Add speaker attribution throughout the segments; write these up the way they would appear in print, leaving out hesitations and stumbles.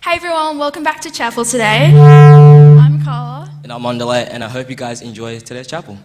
Speaker 1: Hey everyone, welcome back to chapel today. I'm Carla.
Speaker 2: And I'm Ondale, and I hope you guys enjoy today's chapel.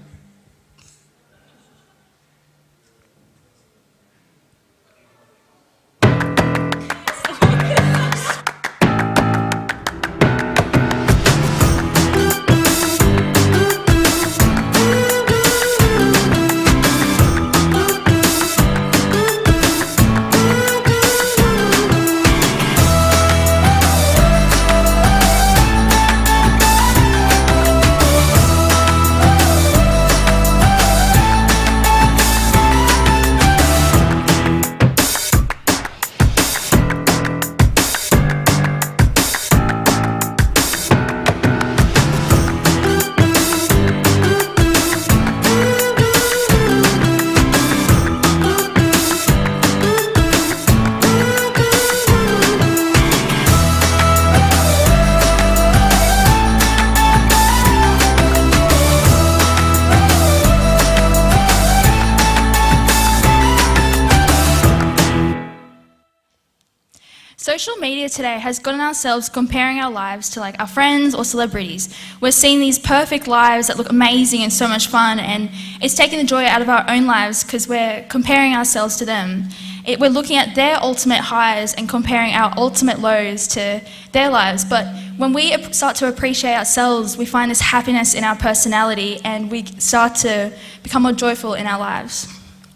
Speaker 1: Social media today has gotten ourselves comparing our lives to our friends or celebrities. We're seeing these perfect lives that look amazing and so much fun, and it's taking the joy out of our own lives because we're comparing ourselves to them. We're looking at their ultimate highs and comparing our ultimate lows to their lives. But when we start to appreciate ourselves, we find this happiness in our personality and we start to become more joyful in our lives.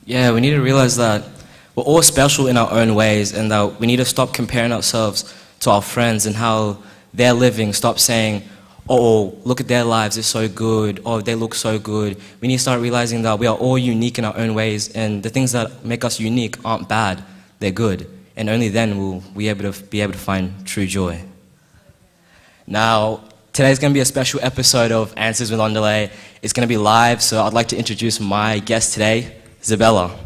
Speaker 2: Yeah, we need to realize that we're all special in our own ways, and that we need to stop comparing ourselves to our friends and how they're living. Stop saying, oh, look at their lives, they're so good, or they look so good. We need to start realizing that we are all unique in our own ways, and the things that make us unique aren't bad, they're good. And only then will we be able to find true joy. Now, today's going to be a special episode of Answers with Ondale. It's going to be live, so I'd like to introduce my guest today, Isabella.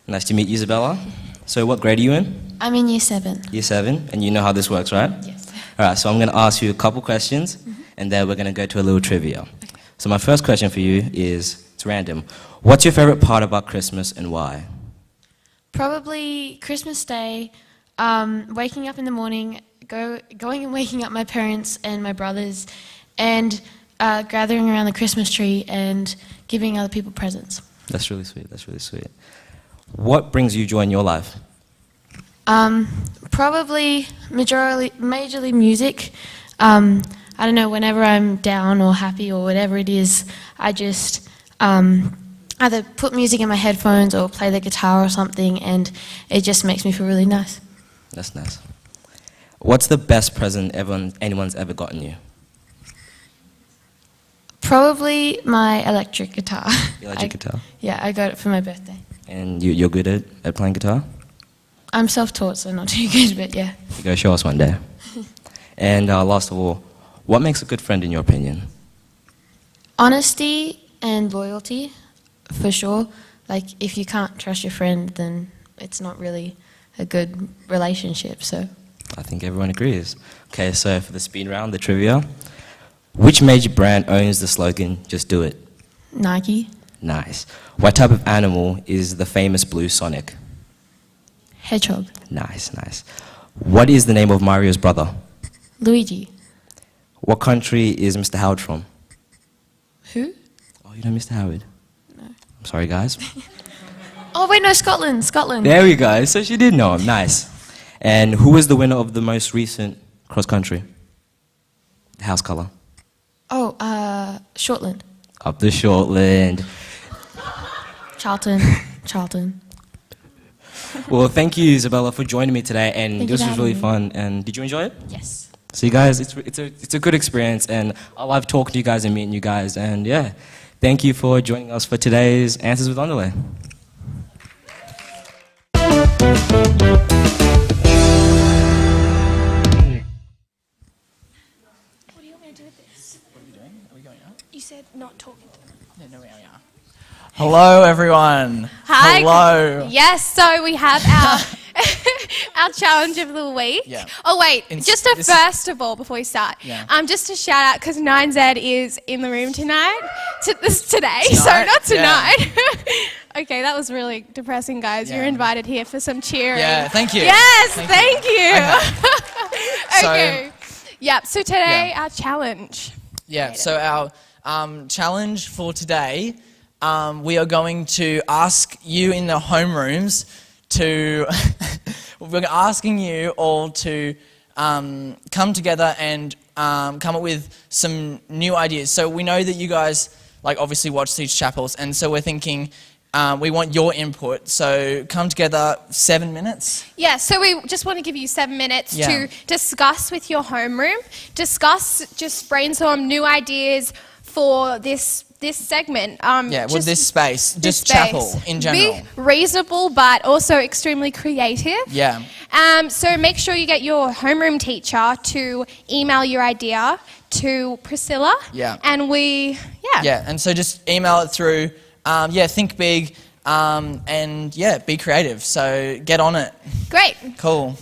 Speaker 2: Nice to meet you, Isabella. So what grade are you in?
Speaker 3: I'm in year 7.
Speaker 2: Year 7, and you know how this works, right?
Speaker 3: Yes.
Speaker 2: All right, so I'm going to ask you a couple questions, and then we're going to go to a little trivia. Okay. So my first question for you is, it's random. What's your favorite part about Christmas and why?
Speaker 3: Probably Christmas Day, waking up in the morning, going and waking up my parents and my brothers, and gathering around the Christmas tree and giving other people presents.
Speaker 2: That's really sweet, that's really sweet. What brings you joy in your life?
Speaker 3: Probably majorly music. I don't know, whenever I'm down or happy or whatever it is, I just either put music in my headphones or play the guitar or something, and it just makes me feel really nice.
Speaker 2: That's nice. What's the best present anyone's ever gotten you?
Speaker 3: Probably my electric guitar.
Speaker 2: Electric guitar?
Speaker 3: Yeah, I got it for my birthday.
Speaker 2: And you're good at playing guitar?
Speaker 3: I'm self-taught, so not too good, but yeah.
Speaker 2: You go show us one day. And last of all, what makes a good friend in your opinion?
Speaker 3: Honesty and loyalty, for sure. Like, if you can't trust your friend, then it's not really a good relationship, so.
Speaker 2: I think everyone agrees. Okay, so for the speed round, the trivia. Which major brand owns the slogan, "Just do it"?
Speaker 3: Nike.
Speaker 2: Nice. What type of animal is the famous blue Sonic?
Speaker 3: Hedgehog.
Speaker 2: Nice, nice. What is the name of Mario's brother?
Speaker 3: Luigi.
Speaker 2: What country is Mr. Howard from?
Speaker 3: Who?
Speaker 2: Oh, you know Mr. Howard?
Speaker 3: No.
Speaker 2: I'm sorry, guys.
Speaker 3: Oh, wait, no, Scotland.
Speaker 2: There we go. So she did know him. Nice. And who was the winner of the most recent cross-country? The house colour?
Speaker 3: Oh, Shortland.
Speaker 2: Up the Shortland.
Speaker 3: Charlton.
Speaker 2: Well, thank you, Isabella, for joining me today, and
Speaker 3: Thank
Speaker 2: this
Speaker 3: you for
Speaker 2: was really
Speaker 3: having
Speaker 2: fun. And did you enjoy it?
Speaker 3: Yes.
Speaker 2: So you guys, it's a good experience, and I love talking to you guys and meeting you guys. And yeah, thank you for joining us for today's Answers with Ondale.
Speaker 1: What do you want me to do with this?
Speaker 4: What are we doing? Are we going out?
Speaker 1: You said not talking to them.
Speaker 4: No, we are. Hello, everyone.
Speaker 5: Hi.
Speaker 4: Hello.
Speaker 5: Yes, so we have our our challenge of the week.
Speaker 4: Yeah.
Speaker 5: Oh wait,
Speaker 4: This-
Speaker 5: first of all, before we start,
Speaker 4: Yeah.
Speaker 5: just a shout out because 9Z is in the room tonight. Today, so
Speaker 4: Tonight?
Speaker 5: not
Speaker 4: Yeah.
Speaker 5: tonight. Okay, that was really depressing, guys.
Speaker 4: Yeah.
Speaker 5: You're invited here for some cheering.
Speaker 4: Yeah, thank you.
Speaker 5: Yes,
Speaker 4: Thank
Speaker 5: thank you.
Speaker 4: So-
Speaker 5: Okay. Yep. So today,
Speaker 4: Yeah.
Speaker 5: our challenge.
Speaker 4: Yeah, so our challenge for today, we are going to ask you in the homerooms to, we're asking you all to come together and come up with some new ideas. So we know that you guys, like, obviously watch these chapels, and so we're thinking we want your input. So come together, 7 minutes.
Speaker 5: Yeah, so we just want to give you 7 minutes
Speaker 4: Yeah.
Speaker 5: to discuss with your homeroom, just brainstorm new ideas for this segment.
Speaker 4: Yeah, with this space, just
Speaker 5: space.
Speaker 4: chapel in general.
Speaker 5: Be reasonable, but also extremely creative.
Speaker 4: Yeah.
Speaker 5: So make sure you get your homeroom teacher to email your idea to Priscilla.
Speaker 4: Yeah.
Speaker 5: And
Speaker 4: Yeah, and so just email it through. Think big, and yeah, be creative. So get on it.
Speaker 5: Great.
Speaker 4: Cool.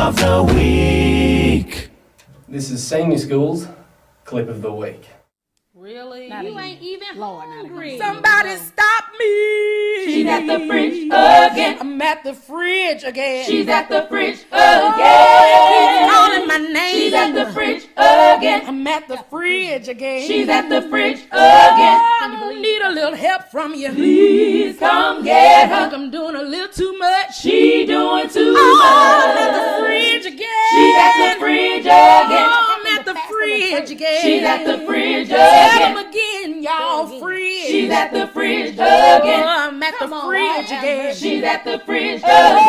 Speaker 6: of the week.
Speaker 7: This is Senior School's Clip of the Week.
Speaker 8: Really?
Speaker 9: You ain't even hungry.
Speaker 8: Somebody stop me!
Speaker 9: She's at the fridge again.
Speaker 8: I'm at the fridge again.
Speaker 9: She's at the fridge
Speaker 8: Oh,
Speaker 9: again.
Speaker 8: keep calling my name.
Speaker 9: She's at the fridge again.
Speaker 8: I'm at the fridge again.
Speaker 9: She's at the fridge again.
Speaker 8: I'm gonna need a little help from you.
Speaker 9: Please come get
Speaker 8: I
Speaker 9: her.
Speaker 8: think I'm doing a little too much.
Speaker 9: She doing too
Speaker 8: I'm at the
Speaker 9: much.
Speaker 8: fridge again.
Speaker 9: She's at the fridge again.
Speaker 8: I'm at the fridge again.
Speaker 9: She's at the fridge
Speaker 8: Tell
Speaker 9: again.
Speaker 8: them again, y'all. Fridge.
Speaker 9: She's at the fridge again.
Speaker 8: I'm at the fridge again.
Speaker 9: She's at the fridge
Speaker 8: I think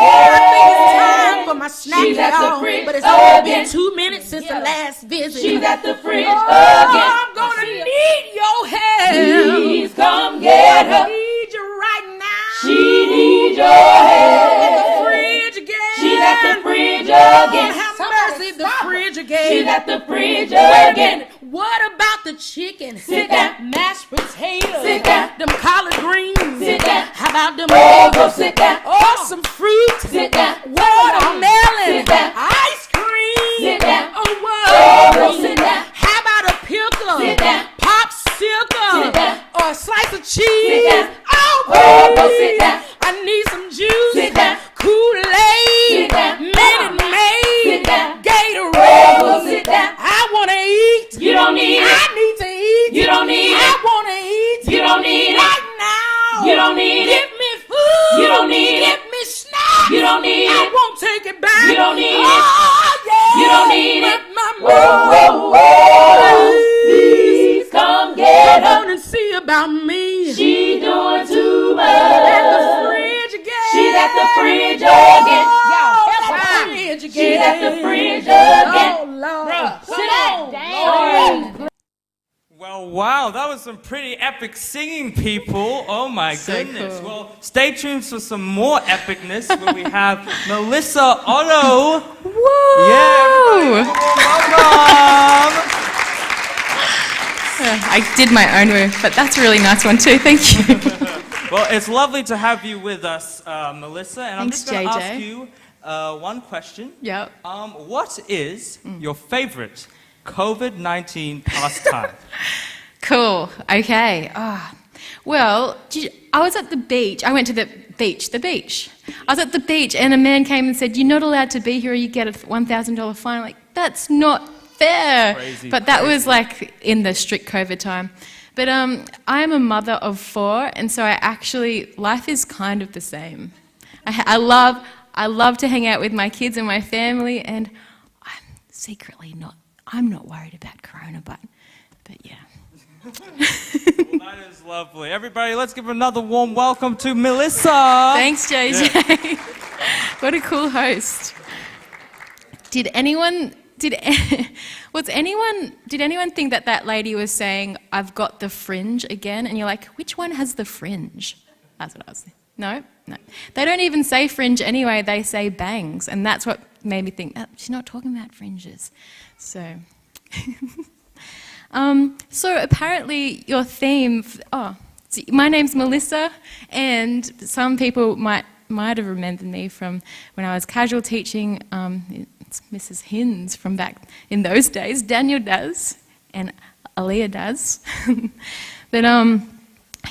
Speaker 8: it's
Speaker 9: again.
Speaker 8: time for my snack,
Speaker 9: She's at the
Speaker 8: y'all.
Speaker 9: fridge
Speaker 8: But it's only been
Speaker 9: again.
Speaker 8: 2 minutes since the last visit.
Speaker 9: She's at the fridge
Speaker 8: Oh,
Speaker 9: again.
Speaker 8: I'm gonna need your help.
Speaker 9: Please come get
Speaker 8: I
Speaker 9: her.
Speaker 8: need you right now.
Speaker 9: She needs your
Speaker 8: At the
Speaker 9: help.
Speaker 8: fridge again.
Speaker 9: She's at the fridge
Speaker 8: Oh,
Speaker 9: again.
Speaker 8: have mercy, the fridge again.
Speaker 9: She's at the fridge
Speaker 8: Wait a
Speaker 9: again.
Speaker 8: minute. What about the chicken?
Speaker 9: Sit down.
Speaker 8: Mashed potatoes.
Speaker 9: Sit down.
Speaker 8: Them collard greens.
Speaker 9: Sit down.
Speaker 8: How about them
Speaker 9: Oh, go
Speaker 8: bagels?
Speaker 9: sit down.
Speaker 8: Oh, some fruit.
Speaker 9: Sit down.
Speaker 8: Watermelon.
Speaker 9: Sit down.
Speaker 8: Ice cream.
Speaker 9: Sit down.
Speaker 8: Oh, what?
Speaker 9: Oh, go sit down.
Speaker 8: How about a pickle?
Speaker 9: Sit down.
Speaker 8: Popsicle.
Speaker 9: Sit down.
Speaker 8: Or a slice of cheese.
Speaker 9: Sit down.
Speaker 8: Oh,
Speaker 9: Oh, go
Speaker 8: please.
Speaker 9: sit down.
Speaker 8: I need some juice.
Speaker 9: Sit down.
Speaker 8: Kool-Aid.
Speaker 9: Sit down.
Speaker 8: Minute Maid.
Speaker 9: Sit down.
Speaker 8: Gatorade.
Speaker 9: Oh, go sit down.
Speaker 8: I wanna eat.
Speaker 9: You don't need
Speaker 8: I
Speaker 9: it.
Speaker 8: need to eat.
Speaker 9: You don't need
Speaker 8: I
Speaker 9: it.
Speaker 8: wanna eat.
Speaker 9: You don't need it.
Speaker 8: Right now.
Speaker 9: You don't need it.
Speaker 8: Give me food.
Speaker 9: You don't need it.
Speaker 8: Give me snacks.
Speaker 9: You don't need
Speaker 8: I
Speaker 9: it.
Speaker 8: won't take it back.
Speaker 9: You don't need it.
Speaker 8: Oh, yeah.
Speaker 9: You don't need
Speaker 8: With
Speaker 9: it.
Speaker 8: my
Speaker 9: Whoa, whoa, whoa. Please come get
Speaker 8: Come
Speaker 9: her.
Speaker 8: on and see about me.
Speaker 9: She doing too
Speaker 8: At the
Speaker 9: much.
Speaker 8: fridge again.
Speaker 9: She's at the fridge again.
Speaker 8: At the fridge again.
Speaker 9: She's at the fridge again.
Speaker 8: Oh, Lord.
Speaker 9: Sit down.
Speaker 10: Well, wow, that was some pretty epic singing, people. Oh my goodness. Well, stay tuned for some more epicness where we have Melissa Otto.
Speaker 11: Whoa!
Speaker 10: Yeah, everybody, welcome.
Speaker 11: I did my own move, but that's a really nice one too. Thank you.
Speaker 10: Well, it's lovely to have you with us, Melissa. And
Speaker 11: Thanks,
Speaker 10: I'm just going to
Speaker 11: JJ.
Speaker 10: ask you one question.
Speaker 11: Yep.
Speaker 10: What is your favorite COVID-19 pastime?
Speaker 11: Cool. Okay. Well, I was at the beach. I went to the beach. I was at the beach, and a man came and said, "You're not allowed to be here, or you get a $1,000 fine." I'm like, that's not fair.
Speaker 10: Crazy,
Speaker 11: but that was
Speaker 10: crazy.
Speaker 11: like in the strict COVID time. But I am a mother of 4, and so life is kind of the same. I love to hang out with my kids and my family, and I'm secretly not. I'm not worried about Corona, but yeah.
Speaker 10: Well, that is lovely. Everybody, let's give another warm welcome to Melissa.
Speaker 11: Thanks, JJ. What a cool host. Did anyone think that lady was saying, "I've got the fringe again"? And you're like, which one has the fringe? That's what I was thinking. No. They don't even say fringe anyway. They say bangs, and that's what made me think, she's not talking about fringes. So. So apparently your theme, my name's Melissa, and some people might have remembered me from when I was casual teaching. It's Mrs. Hins from back in those days. Daniel does, and Aaliyah does. But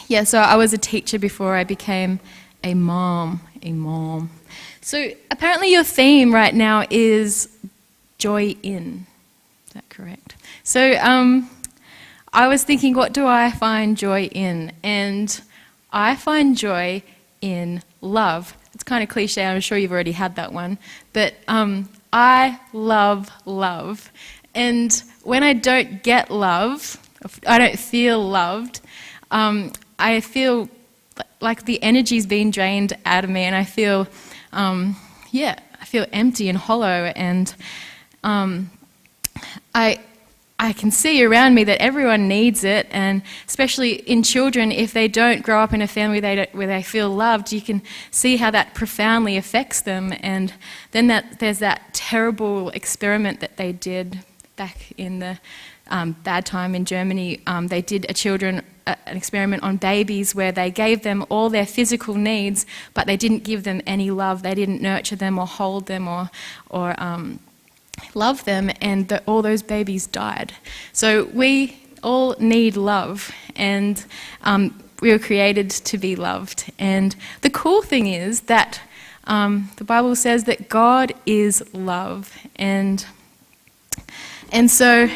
Speaker 11: yeah, so I was a teacher before I became a mom. So apparently your theme right now is joy in. Is that correct? So I was thinking, what do I find joy in? And I find joy in love. It's kind of cliche, I'm sure you've already had that one. But I love love. And when I don't get love, I don't feel loved, I feel like the energy's being drained out of me, and I feel, I feel empty and hollow, and I can see around me that everyone needs it, and especially in children, if they don't grow up in a family where they feel loved, you can see how that profoundly affects them. And then there's that terrible experiment that they did back in the bad time in Germany. They did a an experiment on babies where they gave them all their physical needs, but they didn't give them any love. They didn't nurture them or hold them or love them, and all those babies died. So we all need love, and we were created to be loved. And the cool thing is that the Bible says that God is love, and so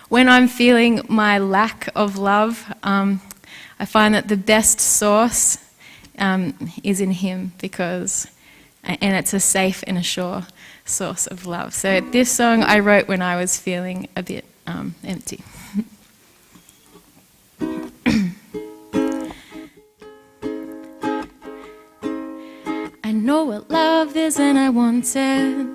Speaker 11: when I'm feeling my lack of love, I find that the best source is in Him, and it's a safe and a sure source of love. So this song I wrote when I was feeling a bit empty. I know what love is and I want it.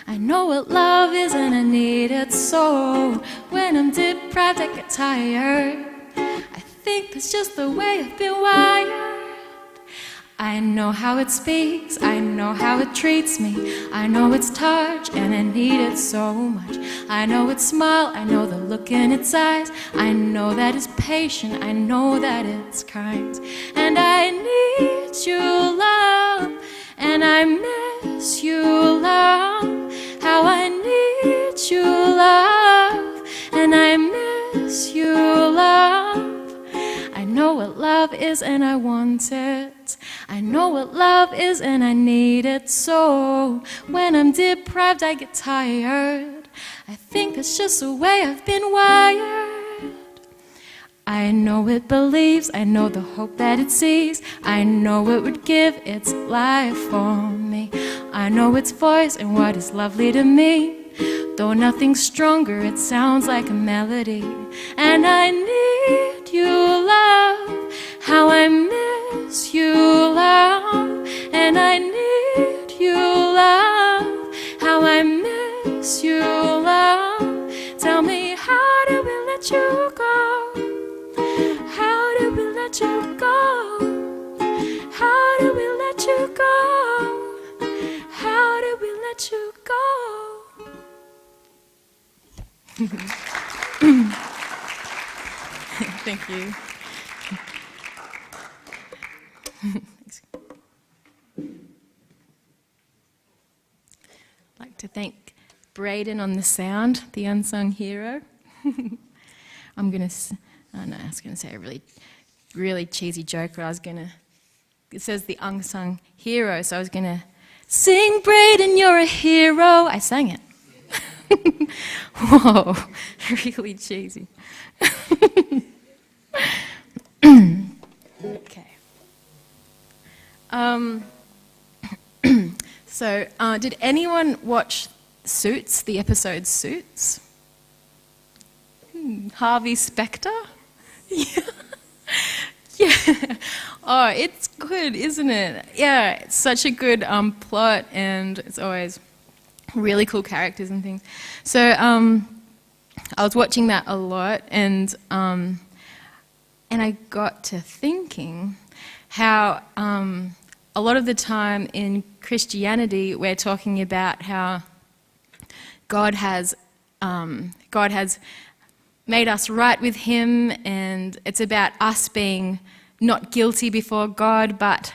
Speaker 11: I know what love is and I need it. So when I'm deprived I get tired. I think that's just the way I've been wired. I know how it speaks, I know how it treats me. I know its touch and I need it so much. I know its smile, I know the look in its eyes. I know that it's patient, I know that it's kind. And I need you, love, and I miss you, love. How I need you, love, and I miss you, love. I know what love is and I want it. I know what love is and I need it. So when I'm deprived I get tired. I think that's just the way I've been wired. I know it believes, I know the hope that it sees. I know it would give its life for me. I know its voice and what is lovely to me. Though nothing's stronger, it sounds like a melody. And I need you, love, how I miss you, love. And I need you, love, how I miss you, love. Tell me, how did we let you go? How did we let you go? How did we let you go? How did we let you go? Thank you. I'd like to thank Braden on the sound, the unsung hero. I'm going to say a really cheesy joke, but it says the unsung hero, so I was going to sing, Braden, you're a hero. I sang it. Whoa, really cheesy. Okay. So, did anyone watch Suits, the episode Suits? Harvey Specter? Yeah. Yeah. Oh, it's good, isn't it? Yeah, it's such a good plot, and it's always really cool characters and things. So I was watching that a lot, and I got to thinking how a lot of the time in Christianity we're talking about how God has made us right with Him, and it's about us being not guilty before God. But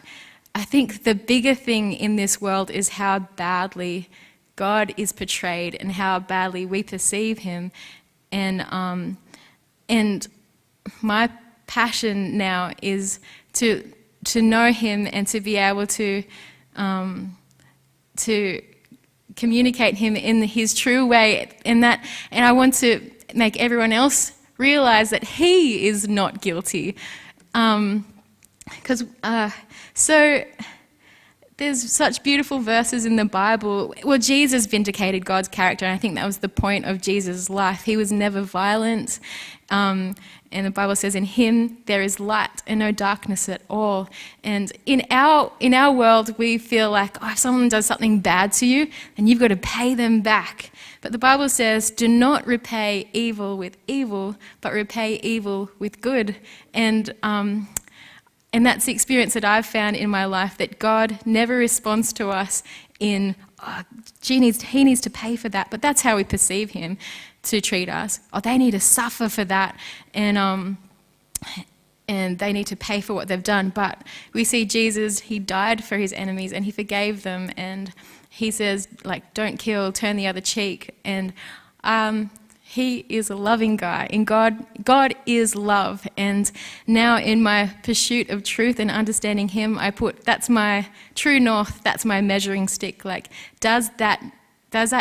Speaker 11: I think the bigger thing in this world is how badly God is portrayed and how badly we perceive Him. And my passion now is to know Him and to be able to communicate Him in His true way, and I want to make everyone else realize that He is not guilty. So there's such beautiful verses in the Bible. Well, Jesus vindicated God's character, and I think that was the point of Jesus' life. He was never violent. And the Bible says in Him there is light and no darkness at all. And in our world we feel like, if someone does something bad to you, then you've got to pay them back. But the Bible says, do not repay evil with evil, but repay evil with good. And that's the experience that I've found in my life, that God never responds to us in, he needs to pay for that. But that's how we perceive Him to treat us. They need to suffer for that. And and they need to pay for what they've done. But we see Jesus, he died for his enemies and he forgave them, and he says, like, don't kill, turn the other cheek. And he is a loving guy, and God is love. And now in my pursuit of truth and understanding him, that's my true north, that's my measuring stick. Like, does that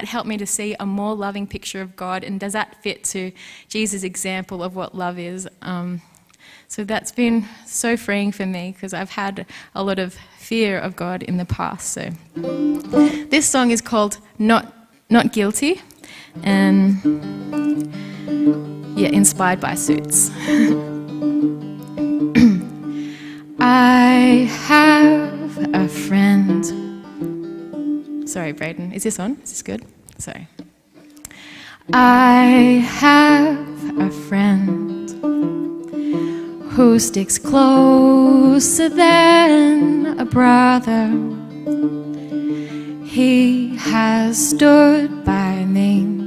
Speaker 11: help me to see a more loving picture of God, and does that fit to Jesus' example of what love is? So that's been so freeing for me, because I've had a lot of fear of God in the past. So this song is called Not Guilty, and yeah, inspired by Suits. I have a friend. Sorry, Brayden, is this on? Is this good? Sorry. I have a friend who sticks closer than a brother. He has stood by me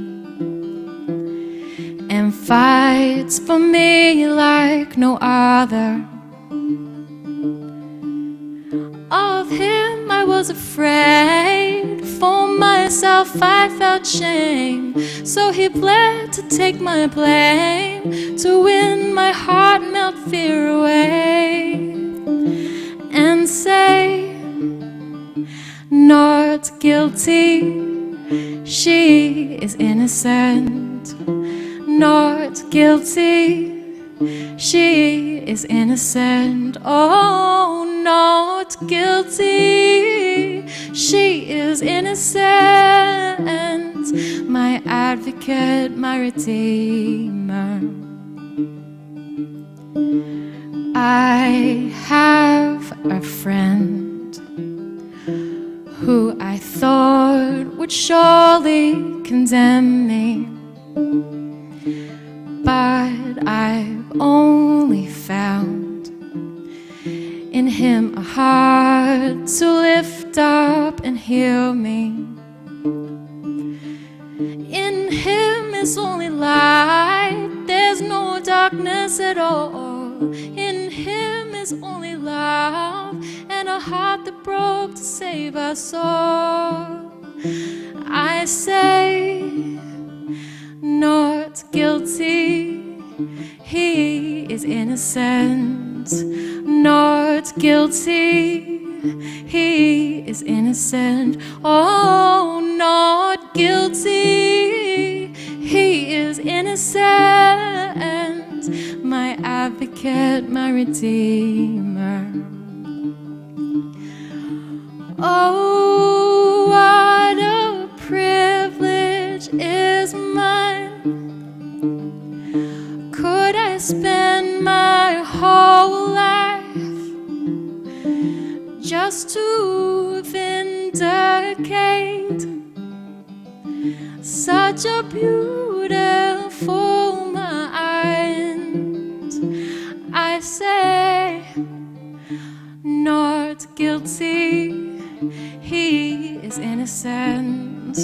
Speaker 11: and fights for me like no other. Of him I was afraid, for myself I felt shame. So he bled to take my blame, to win my heart, melt fear away, and say, not guilty, she is innocent. Not guilty, she is innocent. Oh, not guilty, she is innocent. My advocate, my redeemer. I have a friend who I thought would surely condemn me, but I've only found in him a heart to lift up and heal me. In him is only light, there's no darkness at all. In him is only love, and a heart that broke to save us all. I say, not guilty, he is innocent. Not guilty, he is innocent. Oh, not guilty, he is innocent. My advocate, my redeemer. Oh, what a privilege is mine. Could I spend my whole life just to vindicate such a beautiful mind? I say, not guilty, he is innocent.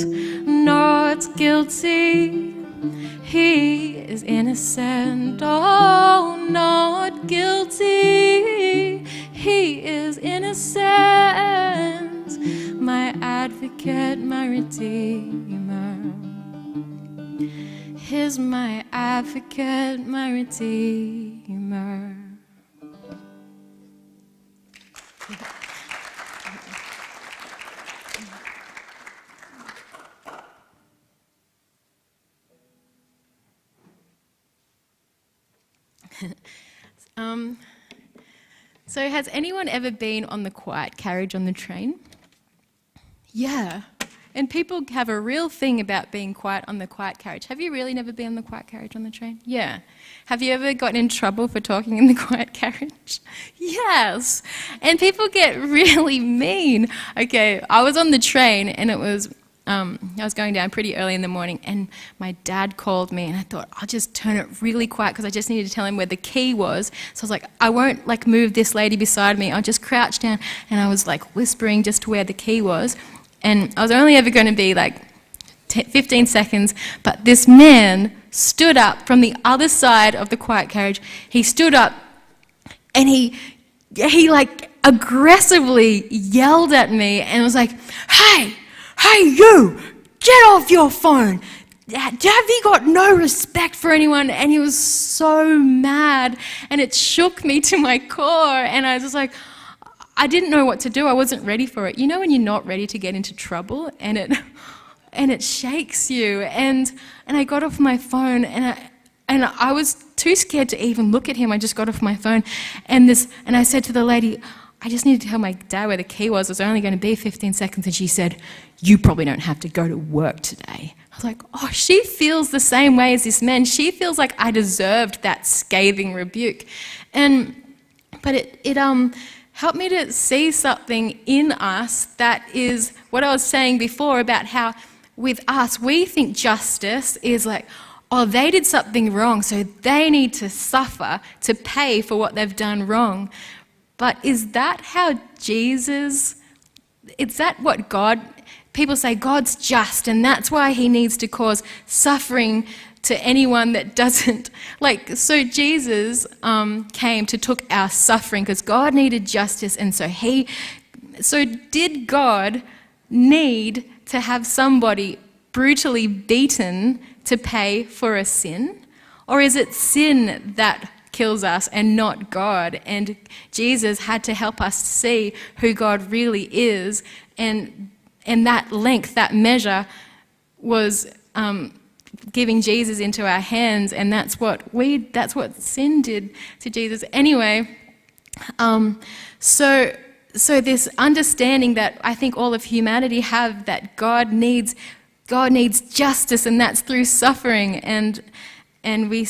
Speaker 11: Not guilty, he is innocent. Oh, not guilty, he is innocent. My advocate, my redeemer. He's my advocate, my redeemer. So has anyone ever been on the quiet carriage on the train? Yeah. And people have a real thing about being quiet on the quiet carriage. Have you really never been on the quiet carriage on the train? Yeah. Have you ever gotten in trouble for talking in the quiet carriage? Yes. And people get really mean. Okay, I was on the train and it was, I was going down pretty early in the morning and my dad called me and I thought, I'll just turn it really quiet because I just needed to tell him where the key was. So I was like, I won't like move this lady beside me. I'll just crouch down and I was like whispering just to where the key was. And I was only ever going to be like 15 seconds, but this man stood up from the other side of the quiet carriage. He stood up and he like aggressively yelled at me and was like, hey you, get off your phone. Have you got no respect for anyone? And he was so mad, and it shook me to my core, and I was just like, I didn't know what to do. I wasn't ready for it. You know when you're not ready to get into trouble, and it shakes you. And I got off my phone, and I was too scared to even look at him. I just got off my phone, and I said to the lady, I just need to tell my dad where the key was. It was only going to be 15 seconds. And she said, you probably don't have to go to work today. I was like, oh, she feels the same way as this man. She feels like I deserved that scathing rebuke. But it helped me to see something in us that is what I was saying before about how with us, we think justice is like, oh, they did something wrong, so they need to suffer to pay for what they've done wrong. But is that how Jesus, is that what God, people say God's just and that's why he needs to cause suffering to anyone that doesn't. Like, so Jesus came to took our suffering because God needed justice, and so did God need to have somebody brutally beaten to pay for a sin? Or is it sin that kills us and not God? And Jesus had to help us see who God really is, and that length, that measure was giving Jesus into our hands, and that's what sin did to Jesus. Anyway, so this understanding that I think all of humanity have, that God needs justice, and that's through suffering. And we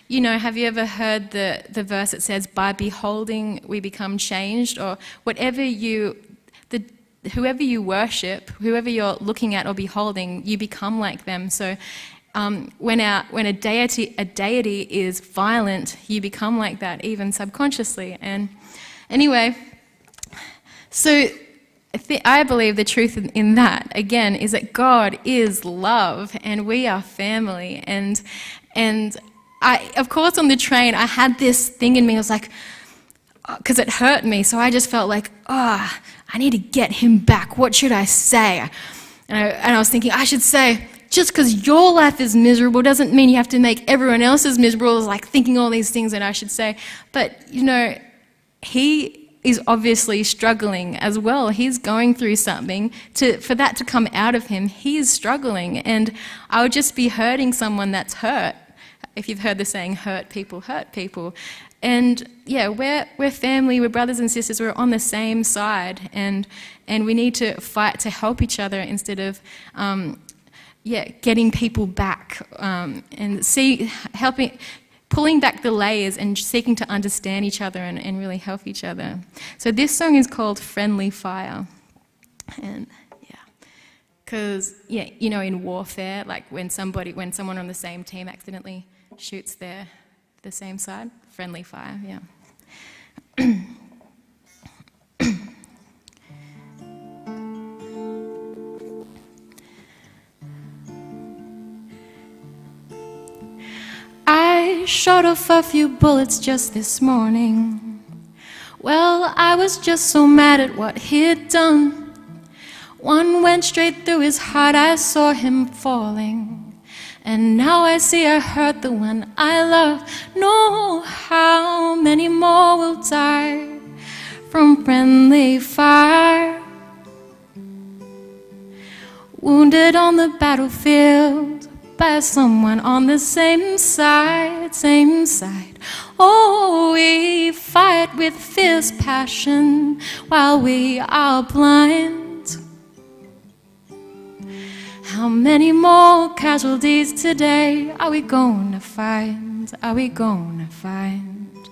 Speaker 11: you know, have you ever heard the verse that says, by beholding we become changed? Or whoever you worship, whoever you're looking at or beholding, you become like them. So when a deity is violent, you become like that, even subconsciously. And anyway, so I believe the truth in that, again, is that God is love and we are family. And I, of course, on the train, I had this thing in me. I was like, because it hurt me. So I just felt like, I need to get him back. What should I say? And I was thinking, I should say, just because your life is miserable doesn't mean you have to make everyone else's miserable. I was like thinking all these things that I should say. But, you know, he is obviously struggling as well. He's going through something. For that to come out of him, he's struggling. And I would just be hurting someone that's hurt. If you've heard the saying, hurt people. And yeah, we're family, we're brothers and sisters, we're on the same side, and we need to fight to help each other instead of getting people back, and pulling back the layers and seeking to understand each other and really help each other. So this song is called Friendly Fire. And because you know, in warfare, like when someone on the same team accidentally shoots the same side, friendly fire, yeah. I shot off a few bullets just this morning. Well, I was just so mad at what he'd done. One went straight through his heart, I saw him falling. And now I see I hurt the one I love. Know how many more will die from friendly fire. Wounded on the battlefield by someone on the same side, same side. Oh, we fight with fierce passion while we are blind. How many more casualties today are we gonna find? Are we gonna find?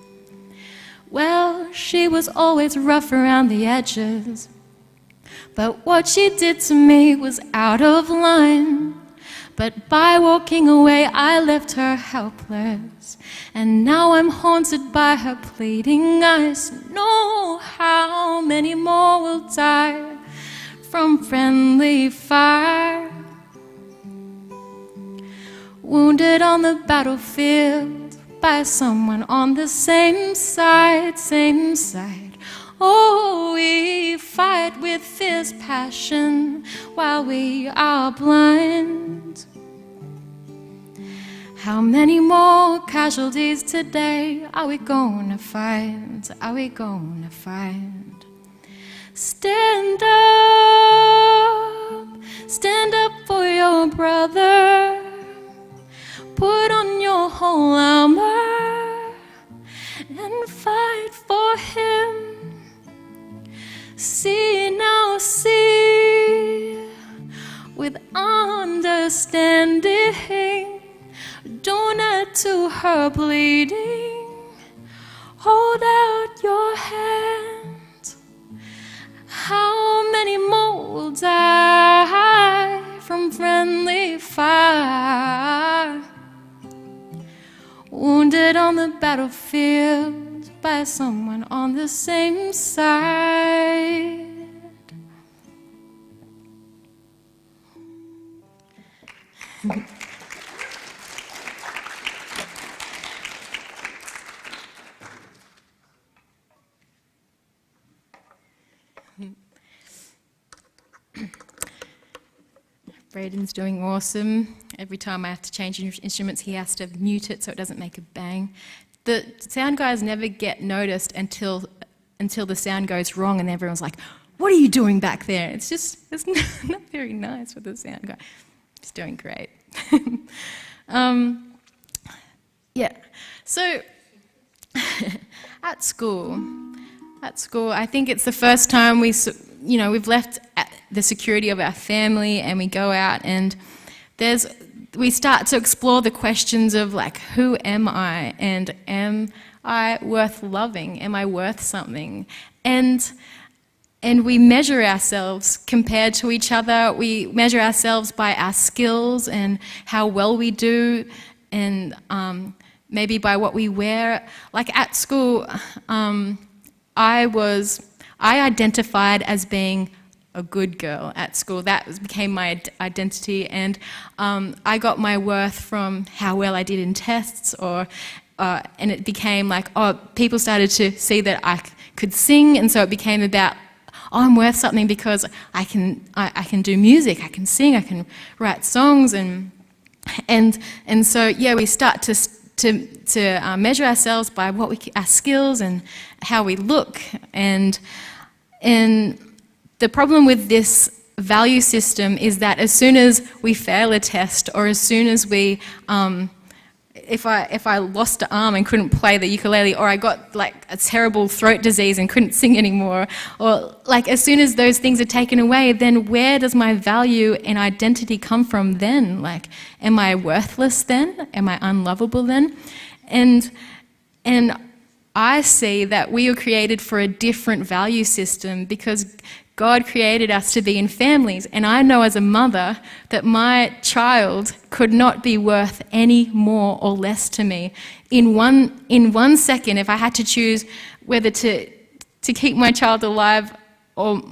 Speaker 11: Well, she was always rough around the edges, but what she did to me was out of line. But by walking away, I left her helpless, and now I'm haunted by her pleading eyes. Know how many more will die from friendly fire. Wounded on the battlefield by someone on the same side, same side. Oh, we fight with fierce passion while we are blind. How many more casualties today are we gonna find? Are we gonna find? Stand up for your brother. Put on your whole armor and fight for him. See now, see with understanding. Don't add to her bleeding. Hold out your hand. How many more die from friendly fire? Wounded on the battlefield by someone on the same side. Braden's doing awesome. Every time I have to change instruments, he has to mute it so it doesn't make a bang. The sound guys never get noticed until the sound goes wrong and everyone's like, what are you doing back there? It's not very nice for the sound guy. He's doing great. Yeah, so at school, I think it's the first time we've left the security of our family and we go out and we start to explore the questions of like, who am I? And am I worth loving? Am I worth something? And we measure ourselves compared to each other. We measure ourselves by our skills and how well we do, and maybe by what we wear. Like at school, I identified as being a good girl at school. That became my identity, and I got my worth from how well I did in tests, and it became like, people started to see that I could sing, and so it became about, I'm worth something because I can do music, I can sing, I can write songs, and so yeah, we start to measure ourselves by our skills and how we look, and the problem with this value system is that as soon as we fail a test, or as soon as we, if I lost an arm and couldn't play the ukulele, or I got like a terrible throat disease and couldn't sing anymore, or like as soon as those things are taken away, then where does my value and identity come from then? Like, am I worthless then? Am I unlovable then? And I see that we were created for a different value system because God created us to be in families, and I know as a mother that my child could not be worth any more or less to me. In one second, if I had to choose whether to keep my child alive, or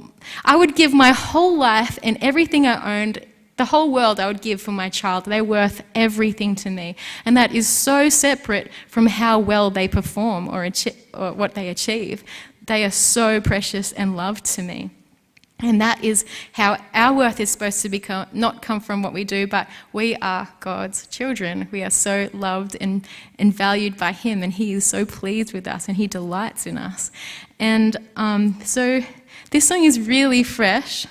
Speaker 11: I would give my whole life and everything I owned, the whole world I would give for my child. They're worth everything to me, and that is so separate from how well they perform or what they achieve. They are so precious and loved to me. And that is how our worth is supposed to not come from what we do, but we are God's children. We are so loved and valued by Him, and He is so pleased with us, and He delights in us. And so this song is really fresh.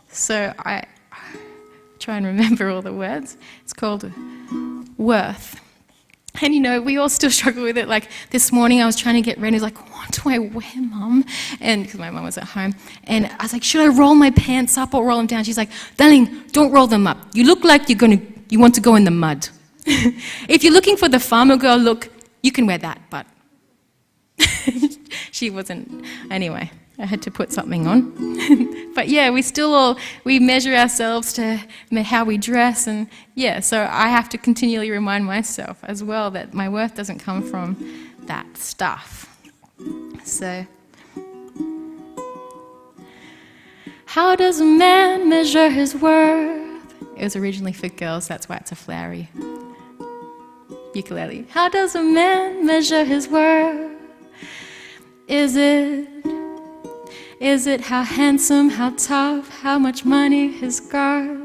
Speaker 11: So I try and remember all the words. It's called Worth. And, we all still struggle with it. Like, this morning I was trying to get ready. I was like, what do I wear, Mum? And because my mum was at home. And I was like, should I roll my pants up or roll them down? She's like, darling, don't roll them up. You look like you want to go in the mud. If you're looking for the farmer girl look, you can wear that. But she wasn't. Anyway, I had to put something on. But yeah, we measure ourselves to how we dress, and yeah, so I have to continually remind myself as well that my worth doesn't come from that stuff. So, how does a man measure his worth? It was originally for girls, that's why it's a flowery ukulele. How does a man measure his worth? Is it how handsome, how tough, how much money he's got?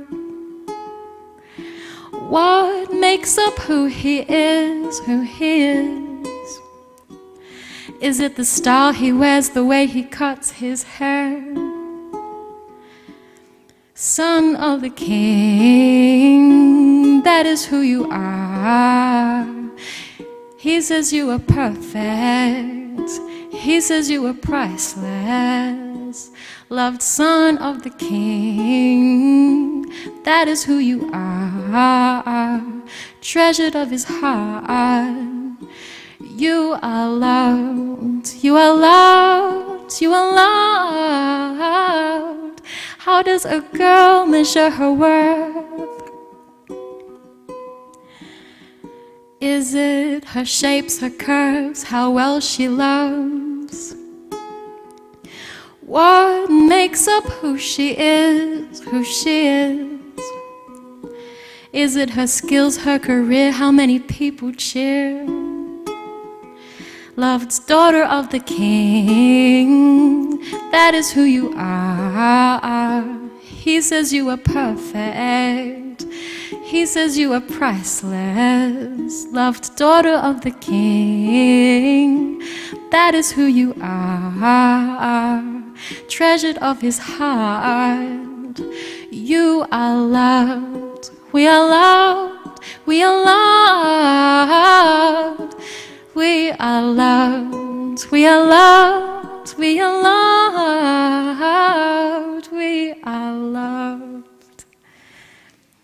Speaker 11: What makes up who he is, who he is? Is it the style he wears, the way he cuts his hair? Son of the King, that is who you are. He says you are perfect. He says you are priceless. Loved son of the King, that is who you are. Treasured of his heart. You are loved, you are loved, you are loved. How does a girl measure her worth? Is it her shapes, her curves, how well she loves? What makes up who she is, who she is? Is it her skills, her career, how many people cheer? Loved daughter of the King, that is who you are. He says you are perfect. He says you are priceless. Loved daughter of the King, that is who you are. Treasured of his heart. You are loved. We are loved. We are loved. We are loved, we are loved, we are loved, we are loved.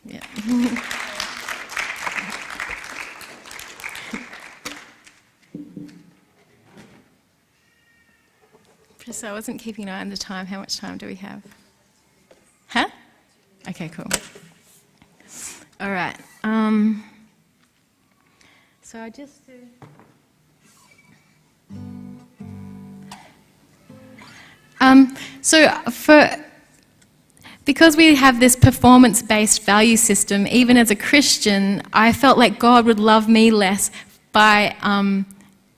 Speaker 11: Yeah. Just, I wasn't keeping an eye on the time. How much time do we have? Huh? Okay, cool. All right. So I just... because we have this performance-based value system, even as a Christian, I felt like God would love me less by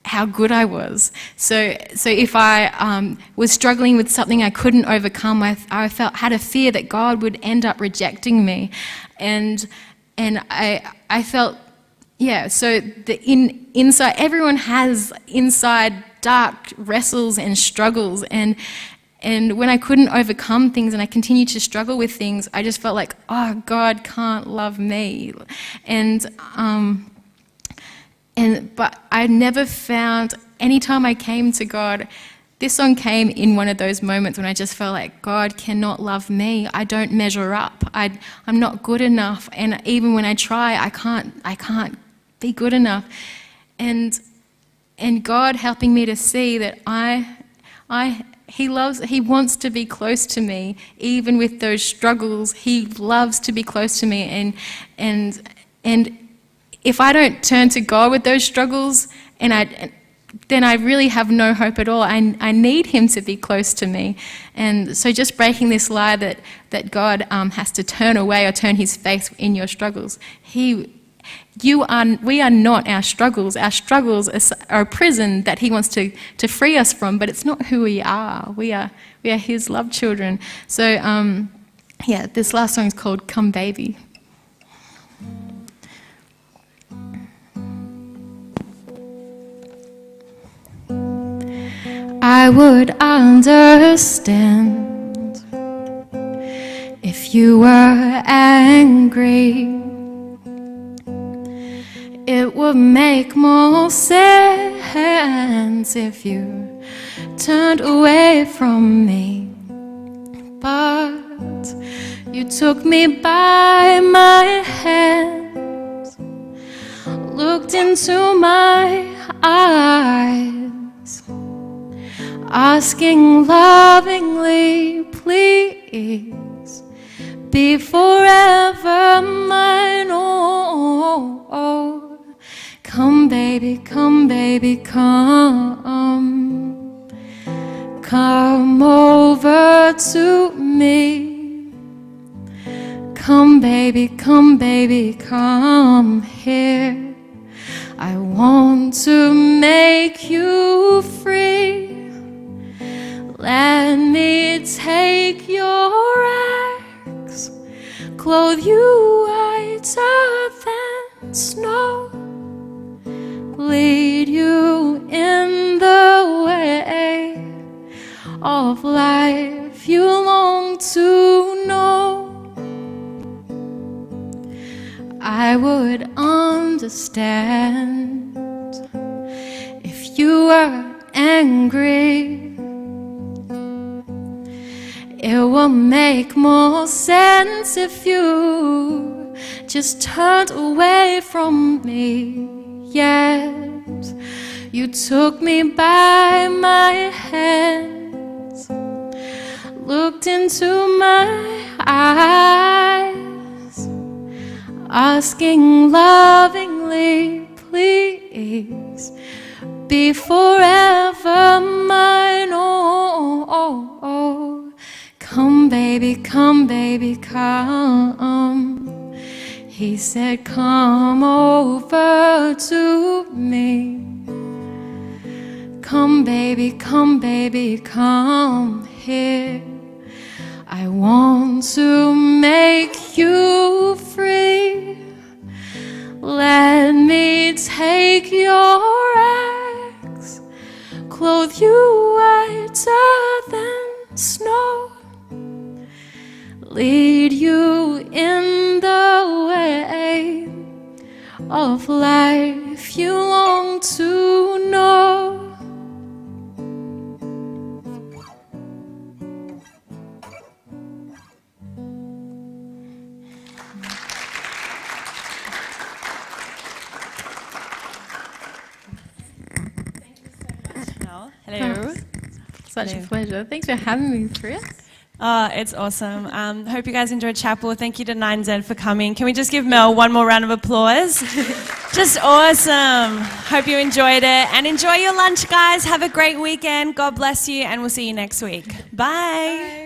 Speaker 11: how good I was. So if I was struggling with something I couldn't overcome, I had a fear that God would end up rejecting me, and I felt, yeah. So inside, everyone has inside dark wrestles and struggles, and when I couldn't overcome things and I continued to struggle with things, I just felt like, oh, God can't love me. But I never found, anytime I came to God, this song came in one of those moments when I just felt like God cannot love me. I don't measure up. I'm not good enough, and even when I try, I can't be good enough. And God helping me to see that He wants to be close to me, even with those struggles. He loves to be close to me, and if I don't turn to God with those struggles, then I really have no hope at all. I need Him to be close to me, and so just breaking this lie that God has to turn away or turn His face in your struggles. We are not our struggles. Our struggles are a prison that He wants to free us from, but it's not who we are. We are His loved children. So, yeah, this last song is called Come Baby. I would understand if you were angry. It would make more sense if you turned away from me. But you took me by my hand, looked into my eyes, asking lovingly, please be forever mine. Oh, come baby, come baby, come. Come over to me. Come baby, come baby, come here. I want to make you free. Let me take your rags, clothe you whiter than snow, lead you in the way of life you long to know. I would understand if you were angry. It will make more sense if you just turned away from me. Yet you took me by my hands, looked into my eyes, asking lovingly, please be forever mine. Oh, oh, oh. Come baby, come baby, come. He said come over to me. Come baby, come here. I want to make you free. Let me take your rags, clothe you whiter than snow, lead you in the way of life you long to know.
Speaker 12: Hello.
Speaker 11: Such a pleasure. Thanks for having me, Chris.
Speaker 12: It's awesome. Hope you guys enjoyed chapel. Thank you to 9Z for coming. Can we just give Mel one more round of applause? Just awesome. Hope you enjoyed it. And enjoy your lunch, guys. Have a great weekend. God bless you. And we'll see you next week. Bye.